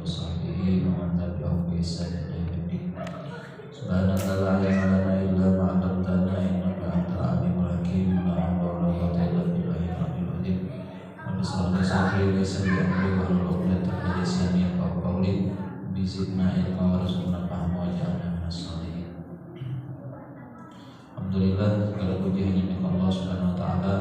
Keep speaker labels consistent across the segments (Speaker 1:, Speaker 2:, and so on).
Speaker 1: وصحبه ومن تبعهم بإحسان إلى يوم الدين. سبحانك لا علم لنا إلا ما علمتنا إنك أنت العليم الحكيم. لا حول ولا قوة إلا بالله العلي العظيم. رب اشرح لي صدري ويسر لي أمري واحلل عقدة من لساني يفقهوا قولي. Zidna ilma warzuqna fahma waj'alna minas sholihin. Alhamdulillah, segala puji hanya milik Allah Subhanahu wa taala.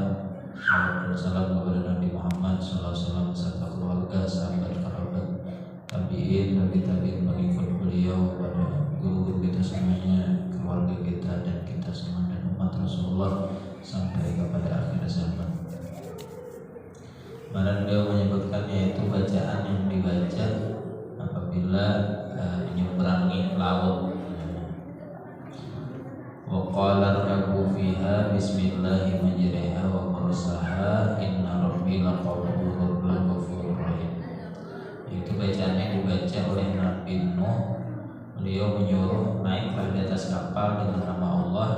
Speaker 1: Salawat dan salam kepada Nabi Muhammad sallallahu alaihi wasallam serta keluarga, sahabat, kerabat, tabi'in, tabi'in mengikut beliau, pada guru kita semuanya, keluarga kita dan kita semua dan umat Rasulullah sampai kepada akhir zaman. Mana beliau menyebutkan yaitu bacaan yang dibaca apabila menyeberangi laut. Wa qala rabbu fiha bismillahi majriha wa mursaha inna rabbi laqawwurur rahim. Itu bacaannya dibaca oleh Nabi Nuh. Beliau menyuruh naiklah di atas kapal dengan nama Allah,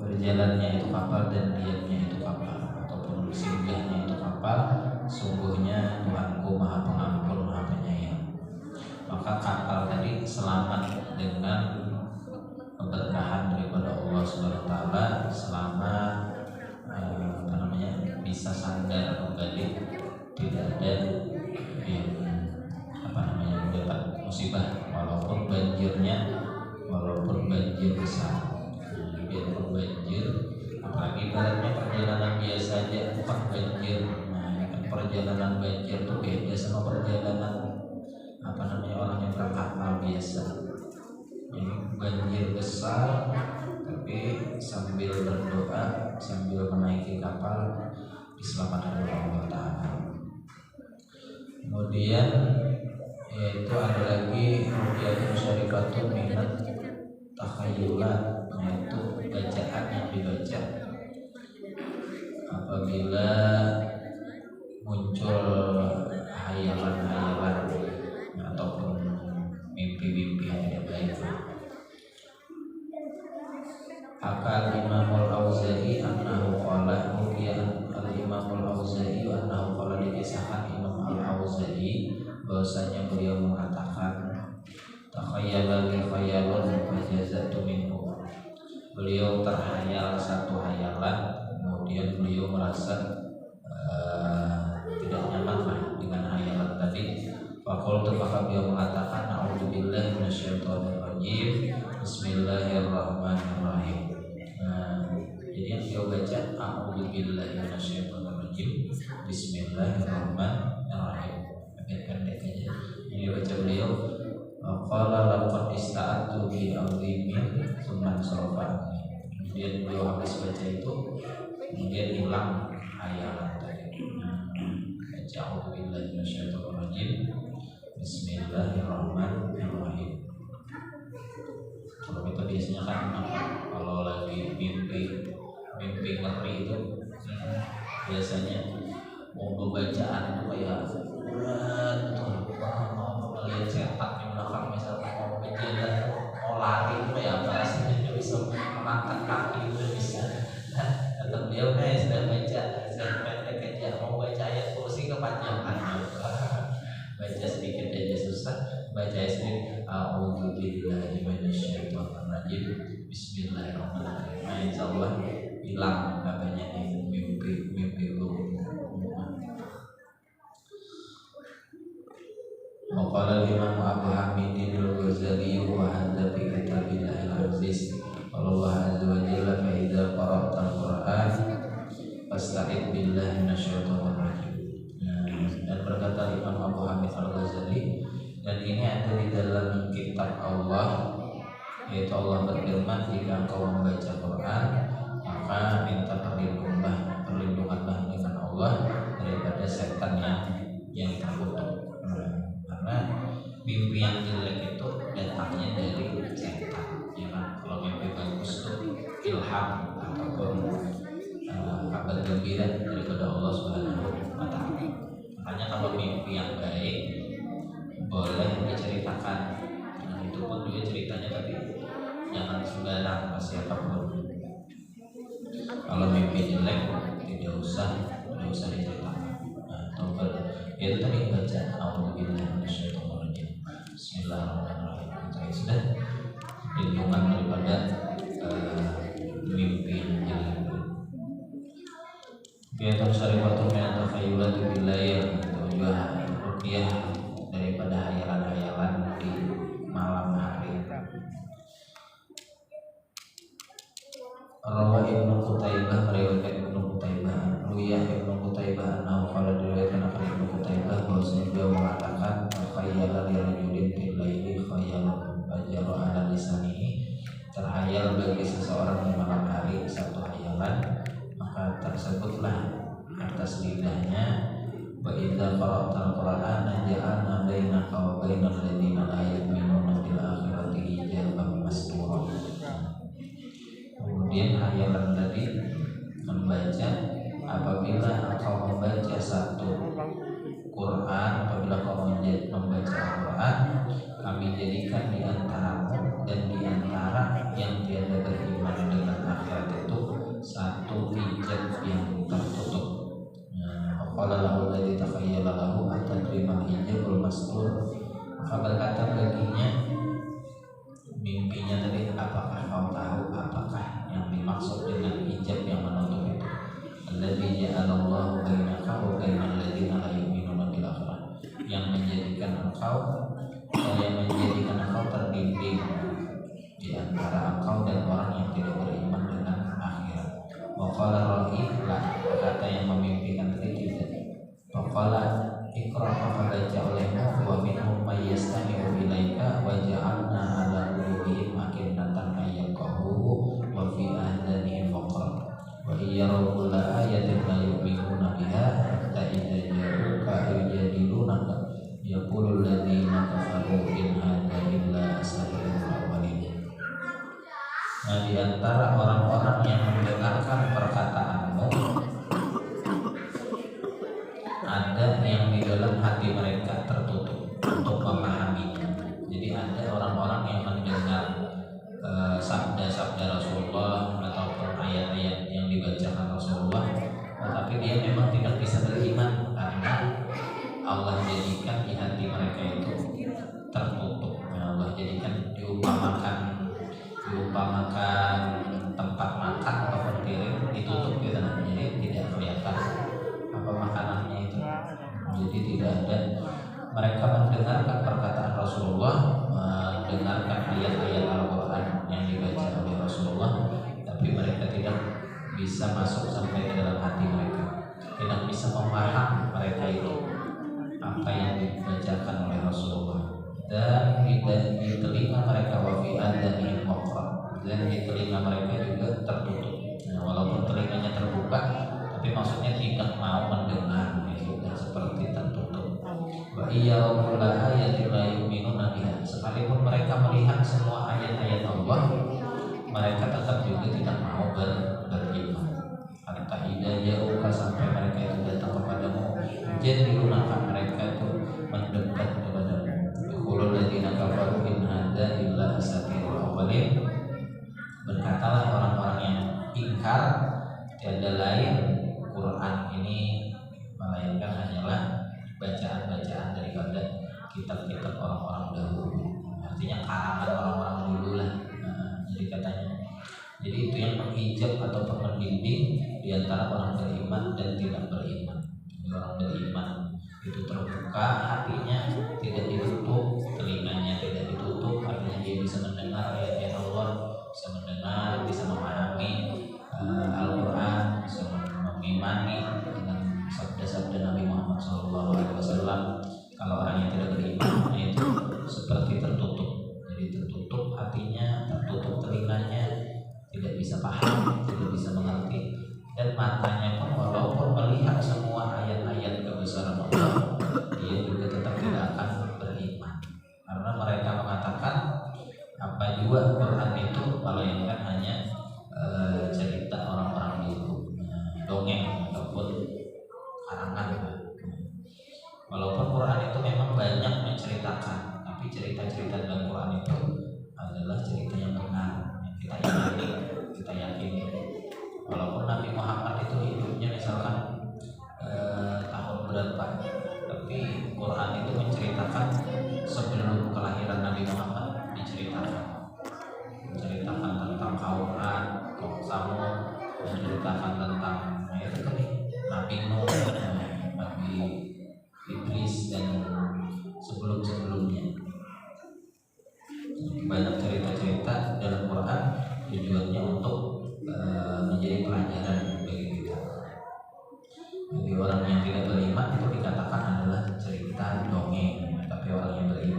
Speaker 1: berjalannya itu kapal dan diamnya itu kapal, ataupun singgahnya itu kapal. Sungguhnya Tuhanku Maha Pengampun, Maha Penyayang. Maka kapal tadi selamat dengan keberkahan daripada Allah Subhanahu wa taala selama bisa sandar kembali, tidak ada yang mendapat musibah walaupun banjir besar. Biarpun banjir, apalagi ibaratnya perjalanan biasa aja bukan banjir. Perjalanan banjir itu beda sama perjalanan orang yang berkapal biasa. Ini banjir besar, tapi sambil berdoa, sambil menaiki kapal diselamatkan oleh Allah Ta'ala. Kemudian yaitu ada lagi ruqyatun syarifatun minat takhayyulat, yaitu bacaan yang dibaca apabila muncul hayalan-hayalan ataupun mimpi-mimpi yang tidak baik. Maka Imamul Auza'i annahu qala Imamul Auza'i annahu qala, dikisahkan Imam Al-Auza'i bahwasanya beliau mengatakan takhayyala li khayalun fajazatu minhu. Beliau terhayal satu hayalan, kemudian beliau merasa tidak nyaman dengan hayalan tadi. Faqultu, maka beliau mengatakan a'udzubillahi minasyaitonir rajim, bismillahirrahmanirrahim. Jadi yang beliau baca a'udzubillahi minasyaitonir rajim, bismillahirrahmanirrahim. Pendek aja. Ini baca beliau qala laqad ista'atu bi azimin tsumma sarafa. Kemudian beliau habis baca itu, kemudian hilang hayalan tadi. Baca a'udzubillahi minasyaitonir rajim, bismillahirrahmanirrahim. Kalau kita biasanya kan kalau lagi mimpi ngeri itu biasanya mau bacaan itu kayak berat tuh, mau melihat setan di belakang misalnya, mau berjalan, mau lari itu kayak apa rasanya, bisa mengangkat kaki itu bisa. Kata beliau sudah baca pendek aja, mau baca ayat kursi kepanjangan, baca sedikit aja susah, baca sedikit a'udzubillahi minasyaitonir rajim, bismillahirrahmanirrahim. Insyaallah hilang katanya di mimpi lu. Qala Imam Abu Hamid al-Ghazali wa hadza fi kitabillahi al-aziz. Allah azza wa jalla fa idza qara'ta al-Qur'an fasta'id billahi minasyaitonir rajim. Dan berkata Imam Abu Hamid al-Ghazali, dan ini ada di dalam kitab Allah, yaitu Allah berfirman, jika engkau membaca Quran maka minta perlindunganlah dengan Allah daripada setan yang terkutuk. Karena mimpi yang jelek itu datangnya dari setan, ya kan? Kalau mimpi bagus itu ilham ataupun kabar gembira daripada Allah Subhanahu wa taala. Makanya kalau mimpi yang baik boleh diceritakan. Nah, itu pun juga ceritanya, tapi jangan sembarang ke siapapun. Kalau mimpi jelek tidak usah diceritakan. Nah, itu tadi baca a'udzubillahi minasyaitonir Bismillahirrahmanirrahim. Kita sudah lindungan daripada mimpi yang jelek. Biatan syarifatul min takhayulati bilayl, atau juga ruqyah daripada hayalan-hayalan di malam hari. Rawa Ibnu Qutaibah, meriwayatkan Ibnu Qutaibah, Ruwiyah Ibnu Qutaibah annahu qala, diriwayatkan akan Ibnu Qutaibah bahwasanya beliau mengatakan khayyala lirajulin fil laili khayyalan fajara ala lisanihi, terhayal bagi seseorang di malam hari satu hayalan, maka tersebutlah atas lidahnya wa idza qara'tal qur'ana ja'alna bainaka wa bainal ladzina la yu'minuna bil akhirati hijaban mastura. Kemudian hayalan tadi membaca, apabila engkau membaca satu Quran, apabila kau membaca Al-Quran, kami jadikan di antaramu dan di antara yang tiada beriman dengan akhirat itu satu hijab yang tertutup. Qala lahu alladzi takhayyala lahu atadri mal hijabul mastur. Maka berkata baginya mimpinya tadi, apakah kau tahu apakah yang dimaksud dengan hijab yang menutup itu? Alladzi ja'alallahu bainaka wa bainal ladzina la yu'minuna bil akhirah, yang menjadikan engkau terdinding di antara engkau dan orang yang tidak beriman dengan akhirat. Wa qala ra'i, kata yang memimpikan tadi tidak. Wa qala iqra, maka baca olehmu, wa minhum may yastami'u ilaika wa ja'alna 'ala qulubihim akinnatan ay yafqahuhu wa fi adhanihim waqra wa iyaraw kulla ayatin la yu'minuna biha hatta idza ja'uka yujadilunaka yaqulu alladziina kafaru in hadza illa asatirul awwalin. Nah, di antara orang-orang yang mendengarkan perkataanmu ada yang di dalam hati mereka tertutup untuk memahaminya. Jadi ada orang-orang yang mendengar sabda-sabda Rasulullah ataupun ayat-ayat yang dibacakan Rasulullah, tetapi dia memang tidak bisa beriman karena Allah jadikan di hati mereka itu tertutup. Allah jadikan diumpamakan tempat makan ataupun piring ditutup gitu, jadi tidak kelihatan apa makanannya itu. Jadi tidak ada, mereka mendengarkan perkataan Rasulullah, mendengarkan ayat-ayat Al-Quran yang dibaca oleh Rasulullah, tapi mereka tidak bisa masuk sampai ke dalam hati mereka, tidak bisa memaham mereka itu apa yang dibacakan oleh Rasulullah. Dan di telinga mereka wafi adhanihim waqra, dan di telinga mereka juga tertutup. Nah, walaupun telinganya terbuka, tapi maksudnya tidak mau mendengar, sudah seperti tertutup. Wa iyyaw kulla ayatin la yu'minuna biha, sekalipun mereka melihat semua ayat-ayat Allah, mereka tetap juga tidak mau beriman. Hatta idza ja'uka, sampai mereka itu datang kepadamu, jadilunaka, mereka itu mendekat kepadamu. Yaqulul ladzina kafaru in hadza illa asatirul awwalin, berkatalah orang-orang yang ingkar, tiada lain Quran ini melainkan hanyalah bacaan-bacaan daripada kitab-kitab orang-orang dahulu. Artinya karangan orang-orang dulu lah. Jadi katanya, jadi itu yang menghijab atau membimbing di antara orang beriman dan tidak beriman. Jadi orang beriman itu terbuka hatinya, tidak ditutup, telinganya tidak ditutup, artinya dia bisa mendengar ayat-ayat Allah, bisa mendengar, bisa memahami Al-Quran, bisa mengimani dengan sabda-sabda Nabi Muhammad SAW. Kalau orang yang tidak beriman, itu seperti tertutup. Jadi tertutup hatinya, tertutup telinganya, tidak bisa paham, tidak bisa mengerti, dan matanya pun walaupun melihat semua ayat-ayat kebesaran Allah, dia juga tetap tidak akan beriman, karena mereka mengatakan apa juga Quran itu melainkan hanya cerita orang-orang dulu, dongeng ataupun karangan. Walaupun Quran itu memang banyak menceritakan, tapi cerita-cerita dalam Quran itu adalah cerita yang benar, yang kita yakini. Walaupun Nabi Muhammad itu hidupnya misalkan tahun berapa, tapi Quran itu menceritakan sebelum kelahiran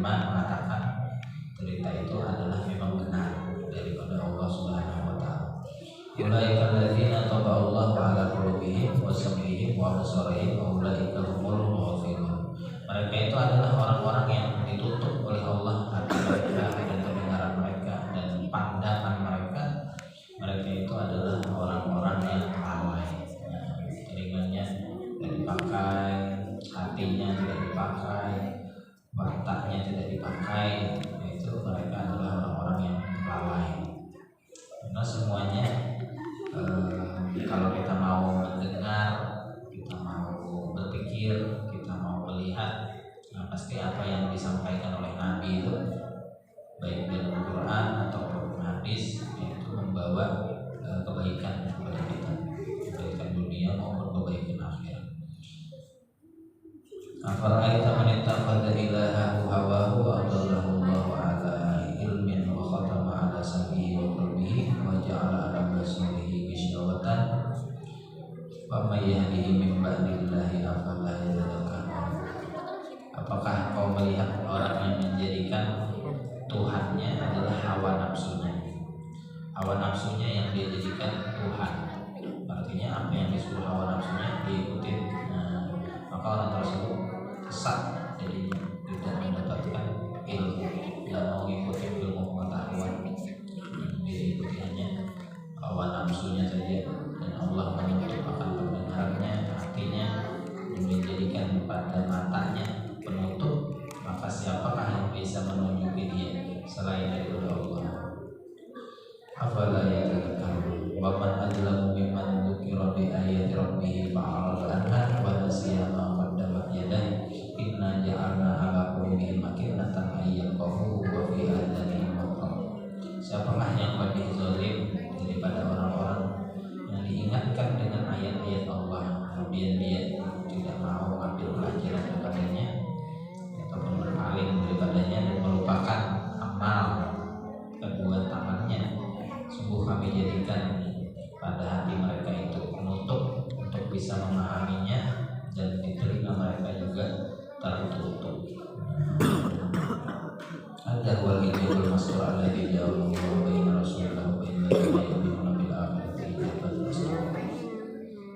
Speaker 1: ulama mengatakan cerita itu adalah memang benar daripada Allah Subhanahu wa taala. Ulaika alladzina taba'allahu 'ala qulubihim wa sam'ihim wa absarihim wa ulaika humul ghafilun. Mereka itu adalah orang-orang yang ditutup oleh Allah hati mereka dan pendengaran mereka dan pandangan mereka. Mereka itu adalah orang-orang yang lalai. Telinganya tidak dipakai, hatinya tidak dipakai, matanya tidak dipakai. Itu mereka adalah orang-orang yang lalai. Karena semuanya kalau kita mau mendengar, kita mau berpikir, kita mau melihat, pasti apa yang disampaikan oleh Nabi itu baik dalam Al-Quran ataupun hadis itu membawa kebaikan kepada kita, kebaikan dunia maupun kebaikan akhirat. Afara'aita man ittakhadha ilahahu hawahu wa adallahu Allahu 'ala ilmin wa khatama 'ala sam'ihi wa qalbihi wa ja'ala 'ala basarihi ghisyawatan wa may yahdihi min ba'dillahi afala yatadhakkarun. Apakah kau melihat orang yang menjadikan Tuhannya adalah hawa nafsunya? Hawa nafsunya yang dia jadikan Tuhan. Artinya apa yang disuruh hawa nafsunya diikuti. Maka orang tersebut sesat, jadi tidak mendapatkan ilmu, tidak mau mengikuti ilmu pengetahuan, dia ikuti hanya hawa nafsunya saja. Dan Allah menutup akan pendengarannya, hatinya, dan menjadikan pada matanya penutup. Maka siapakah yang bisa menunjuki dia selain daripada Allah? Afala yatadhakkarun. Wa man adlamu mimman dzukira bi ayati rabbih fa'arada anha wa nasiya ma qaddamat yadayhi inna ja'alna 'ala qulubihim akinnatan ay yafqahuhu wa fi adhanihim waqar. Siapakah yang lebih zalim daripada orang-orang yang diingatkan dengan ayat-ayat Allah kemudian dia tidak mau ambil pelajaran daripadanya ataupun berpaling daripadanya dan melupakan amal kedua tangannya? Sungguh kami jadikan pada hati mereka itu penutup untuk bisa memahaminya, dan di telinga mereka juga tertutup. Ada wal hijrul mas'ur alladhi ja'alahu wa baina rasulillah wa inna allaha yu'minu bil akhirati wa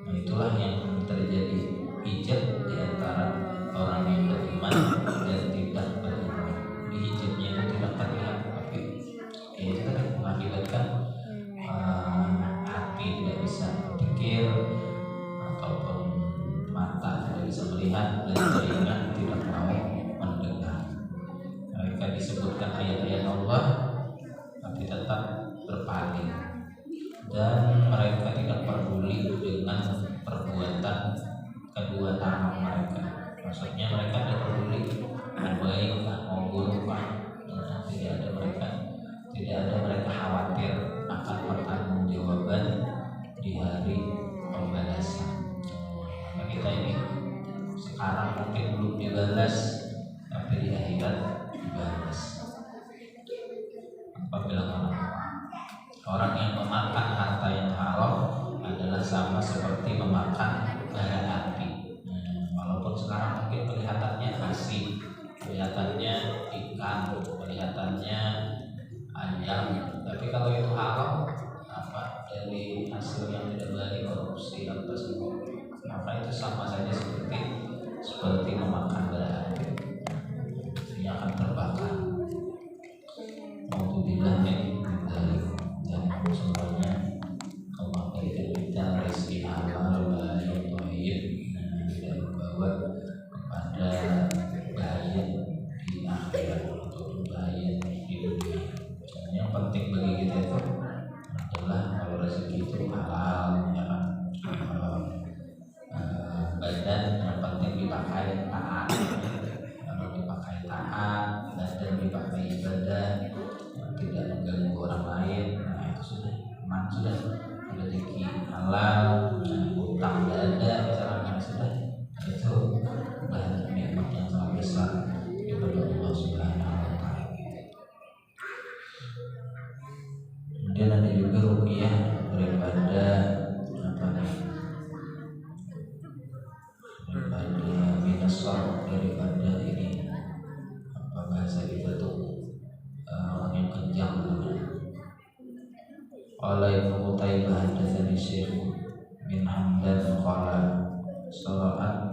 Speaker 1: Nah, itulah yang terjadi hijab di antara orang yang beriman dan tidak beriman. Di hijabnya itu tidak terlihat, tapi itu tadi mengakibatkan hati tidak bisa berpikir ataupun mata tidak bisa melihat dan telinga tidak mau mendengar. Mereka disebutkan ayat-ayat Allah tapi tetap berpaling, dan mereka tidak peduli dengan perbuatan kedua tangan mereka. Maksudnya mereka tidak peduli mau baik mau buruk, tidak ada mereka khawatir akan pertanggungjawaban di hari pembalasan. Maka kita ini sekarang mungkin belum dibalas, tapi di akhirat dibalas. Apa bilang orang yang memakan harta yang haram adalah sama seperti memakan bara api. Walaupun sekarang mungkin kelihatannya nasi, kelihatannya ikan, kelihatannya ayam, tapi kalau itu haram, dari hasil yang tidak baik, korupsi atau semua, maka itu sama saja seperti memakan bara api, ini akan terbakar. Alhamdulillah dari dan semuanya Allah berikan kita rezeki halal yang thayyib dan membawa kepada bahaya di akhirat atau bahaya di dunia. Yang penting bagi kita itu adalah kalau rezeki itu halal, ya kan? Badan yang penting dipakai taat. Kalau dipakai taat, Qala Ibnu Qutaibah hadatsani Syekh bin Hamdan qala sara'at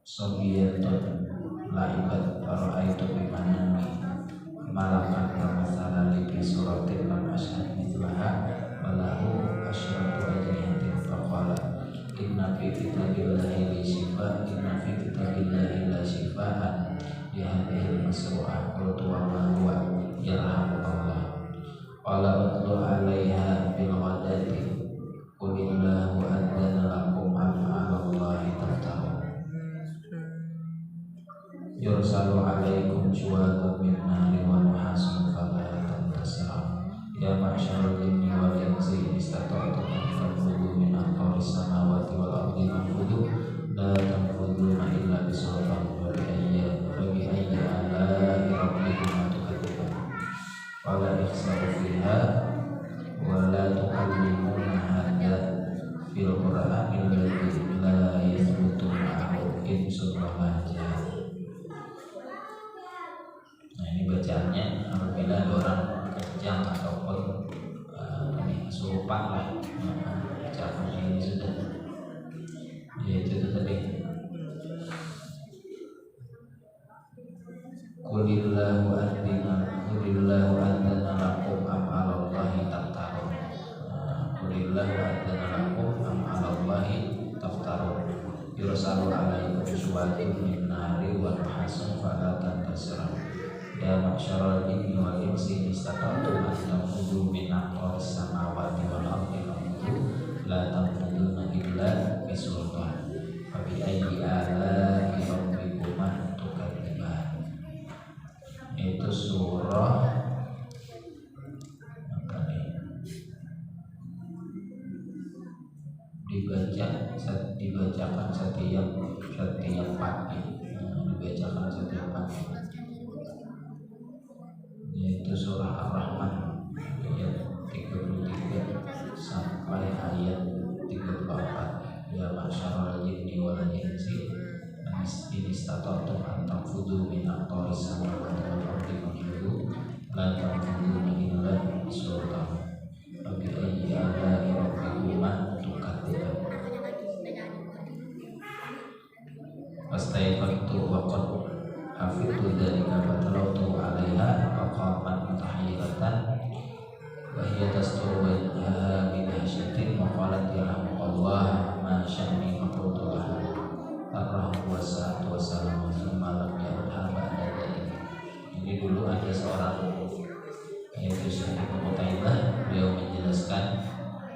Speaker 1: sabiyatun la'ibat fara'aitu bimanami malakan ramasala li suratin lam ashhad mithlaha walahu asyratu ajnihatin faqala inna fi kitabillahi la shifa inna fi kitabillahi la shifaan ya hadhil masru'ah qultu wa ma huwa yarhamukallah qala utlu 'alaiha bil ghadati qulillahu adzana lakum am 'alallahi taftarun yursalu 'alaikum syuwadun min narin wa nuhasun fala tantasira ya ma'syaral jinni wal insi istata'tum an tanfudhu min aqtaris samawati wal ardi fanfudhu la tanfudhuna illa bisultan wa bi ayyi ala'i rabbikum tukadziban wala ikhsaru fiha wa la tukallimuna hadza fil qur'ani alladhi la yathbutu ma'ahu insun wa majah. Nah, ini bacaannya apabila ada orang kejam ataupun kesurupan lah, bacaannya ini sudah yaitu itu tadi Qulillahu adzana lakum am 'alallahi taftarun. Qulillahu adzana lakum am 'alallahi taftarun. Yursalu 'alaikum syuwadun min nari wa nuhasun fala tantasira. Ya ma'syaral jinni wal insi istata'tum an tanfudhu min aqtaris samawati wal ardi fanfudhu la tanfudhuna illa bisultan. Fa bi ayyi ala'i rabbikuma tukadziban. Itu surah apa nih? Dibacakan setiap pagi. Dibacakan setiap pagi. Yaitu surah Ar-Rahman ayat 33 sampai ayat 34. Ya ma'syaral jinni wal insi in istata'tum an tanfudhu min aqtaris samawati wal ardi fanfudhu la tanfudhuna illa bisultan wa bi ayyi ala'i rabbikuma tukadziban. Fastaiqantu wa qad hafidtu dzalika fatalawtu 'alaiha faqamat mutahayyiratan wa hiya tasturu wajhaha bi dahsyatin wa qalat ya Allah ma sya'ni maqultu laha ar-rahmu wassalatu wassalamu thumma lam yarha ba'da dzalik. Ini dulu ada seorang yaitu Syekh Ibnu Qutaibah, beliau menjelaskan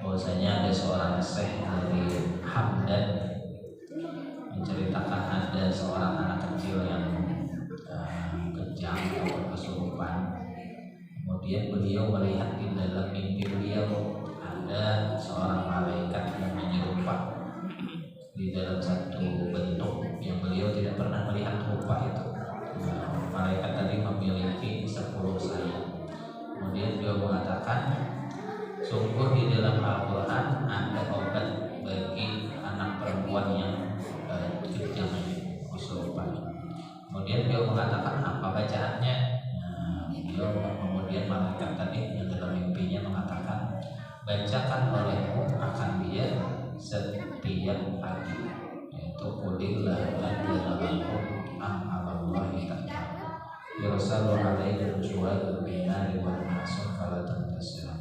Speaker 1: bahwasanya ada seorang syekh dari Hamdan menceritakan ada seorang anak kecil yang kejam atau kesurupan. Kemudian beliau melihat di dalam mimpi beliau ada seorang malaikat yang menyerupai di dalam satu bentuk yang beliau tidak pernah melihat rupa itu. Malaikat tadi memiliki 10 sayap. Kemudian beliau mengatakan, sungguh di dalam Al-Quran ada obat bagi anak perempuan yang kejam kesurupan. Kemudian beliau mengatakan apa bacaannya? Beliau kemudian malaikat tadi yang dalam mimpinya mengatakan, bacakan olehmu akan dia setiap pagi, yaitu qulillahu adzana lakum am 'alallahi taftarun. Yursalu 'alaikum syuwadun min nari wa nuhasun fala tantasira.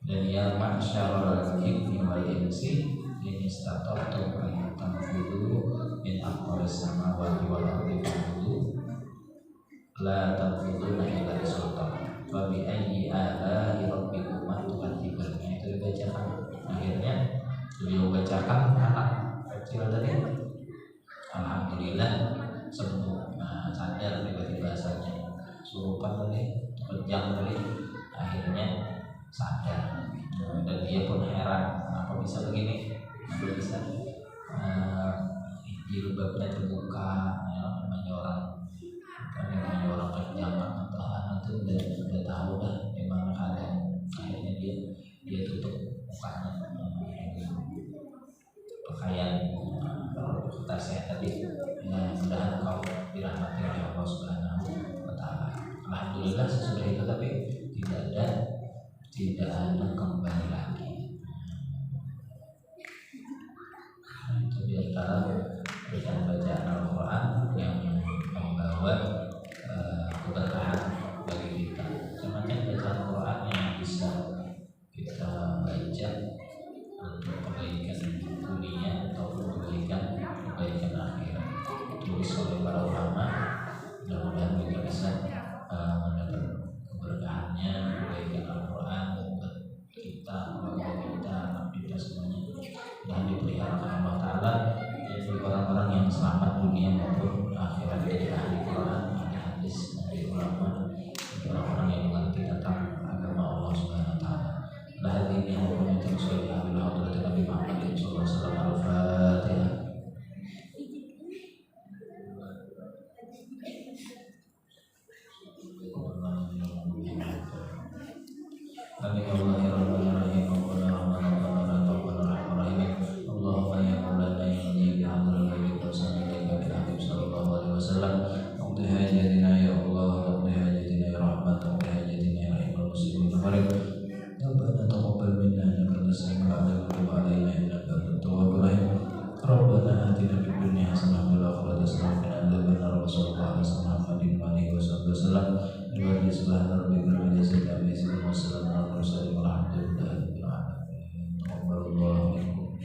Speaker 1: Dan ya ma'syaral jinni wal insi in istata'tum an tanfudhu min aqtaris samawati wal ardi fanfudhu la tanfudhuna illa bisultan wa bi ayyi ala'i rabbikuma tukadziban. Itu dibacakan. Akhirnya beliau bacakan anak kecil tadi, alhamdulillah sembuh. Sadar tiba-tiba asalnya surupan tadi, kejang tadi, akhirnya sadar. Dan dia pun heran, kenapa bisa begini, kenapa bisa jilbabnya terbuka, ya, namanya orang kejam itu udah tahu dah gimana keadaan. Akhirnya dia tutup mukanya pakaian kita sehat tadi. Mudah-mudahan kau dirahmati oleh Allah Subhanahu wa Ta'ala. Alhamdulillah sesudah itu tapi tidak tidak ada kembali lagi. Itu di antara bacaan Al-Quran yang membawa keberkahan bagi kita. Semacam bacaan Al-Quran yang bisa kita baca untuk kebaikan dunia ataupun kebaikan akhirat. Tulis oleh para ulama, mudah-mudahan kita bisa mendapat keberkahannya, kebaikan Al-Quran buat kita, keluarga kita, anak kita semuanya, dan dipelihara Allah Ta'ala jadi orang-orang yang selamat dunia maupun akhirat, dari ahli Quran, ahli hadis, ahli ulama, orang-orang yang mengerti tentang agama Allah Subhanahu Wa Ta'ala. Lahir ini hukumnya tersuai Nabi Muhammad SAW. Al-Fatihah. Amin ya Allah ya Rabbal Alamin. Allahumma ya Maulana ya Nabi Muhammad sallallahu alaihi wasallam. Uqdi hajatina ya Allah, uqdi hajatina ya rahmat, uqdi hajatina ya rahimul muslimin. Rabbana taqabbal minna innaka antas samiul alim wa tub alaina innaka antat tawwabur rahim. Rabbana atina fid dunya hasanah wa fil akhirati hasanah wa qina adzaban nar. Sallallahu alaihi wasallam. Subhana rabbika rabbil izzati amma yasifun wa salamun